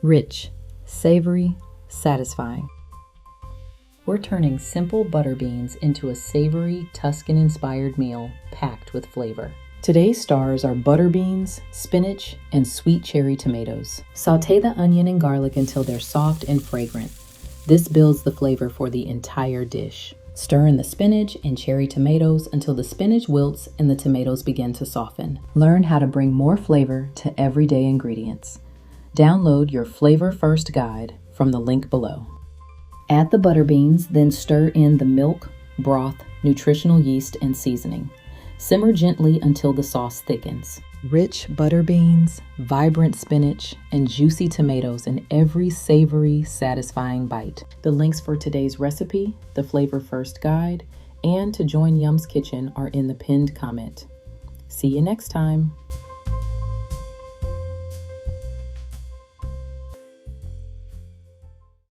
Rich, savory, satisfying. We're turning simple butter beans into a savory, Tuscan-inspired meal packed with flavor. Today's stars are butter beans, spinach, and sweet cherry tomatoes. Sauté the onion and garlic until they're soft and fragrant. This builds the flavor for the entire dish. Stir in the spinach and cherry tomatoes until the spinach wilts and the tomatoes begin to soften. Learn how to bring more flavor to everyday ingredients. Download your Flavor First guide from the link below. Add the butter beans, then stir in the milk, broth, nutritional yeast, and seasoning. Simmer gently until the sauce thickens. Rich butter beans, vibrant spinach, and juicy tomatoes in every savory, satisfying bite. The links for today's recipe, the Flavor First guide, and to join Yum's Kitchen are in the pinned comment. See you next time.